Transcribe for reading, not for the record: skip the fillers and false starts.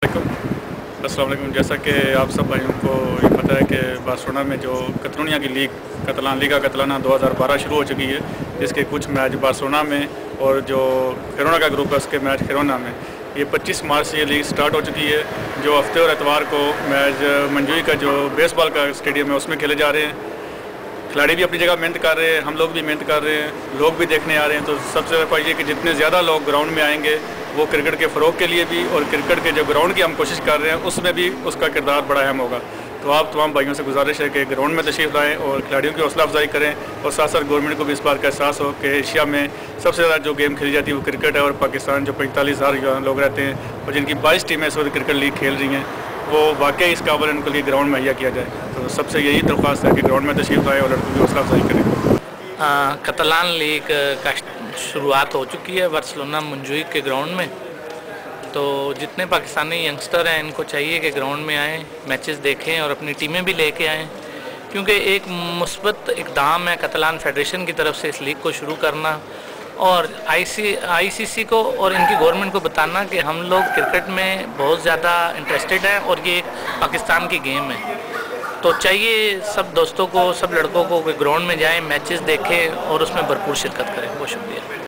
अस्सलाम वालेकुम। जैसा कि आप सब भाइयों को ये पता है कि बार्सिलोना में जो कतलोनिया की लीग लीगा कतलाना 2012 शुरू हो चुकी है, जिसके कुछ मैच बार्सिलोना में और जो खिरोना का ग्रुप है उसके मैच खिरोना में। ये 25 मार्च से ये लीग स्टार्ट हो चुकी है। जो हफ्ते और एतवार को मैच मंजूई का जो बेसबॉल का स्टेडियम है उसमें खेले जा रहे हैं। खिलाड़ी भी अपनी जगह मेहनत कर रहे हैं, हम लोग भी मेहनत कर रहे हैं, लोग भी देखने आ रहे हैं। तो सबसे ज़्यादा ये कि जितने ज़्यादा लोग ग्राउंड में आएंगे वो क्रिकेट के फ़रोग के लिए भी और क्रिकेट के जो ग्राउंड की हम कोशिश कर रहे हैं उसमें भी उसका किरदार बड़ा अहम होगा। तो आप तमाम भाइयों से गुजारिश है कि ग्राउंड में तशरीफ़ लाएँ और खिलाड़ियों की हौसला अफजाई करें, और साथ साथ गवर्नमेंट को भी इस बात का एहसास हो कि एशिया में सबसे ज़्यादा जो गेम खेली जाती है वो क्रिकेट है। और पाकिस्तान जो 45,000 लोग रहते हैं और जिनकी 22 टीमें इस वक्त क्रिकेट लीग खेल रही हैं, वो वाकई इस काबिल उनके लिए ग्राउंड मुहैया किया जाए। तो सबसे यही दरख्वास्त है कि ग्राउंड में तशरीफ़ लाएँ और लड़कों की हौसला अफजाई करें। कतलान लीग का शुरुआत हो चुकी है बार्सिलोना मंजूई के ग्राउंड में। तो जितने पाकिस्तानी यंगस्टर हैं इनको चाहिए कि ग्राउंड में आएँ, मैचेस देखें और अपनी टीमें भी लेके आएँ, क्योंकि एक मुस्बत इक़दाम है कतलान फेडरेशन की तरफ से इस लीग को शुरू करना और आईसीसी को और इनकी गवर्नमेंट को बताना कि हम लोग क्रिकेट में बहुत ज़्यादा इंटरेस्टेड हैं और ये एक पाकिस्तान की गेम है। तो चाहिए सब दोस्तों को, सब लड़कों को कि ग्राउंड में जाएं, मैचेस देखें और उसमें भरपूर शिरकत करें। बहुत शुक्रिया।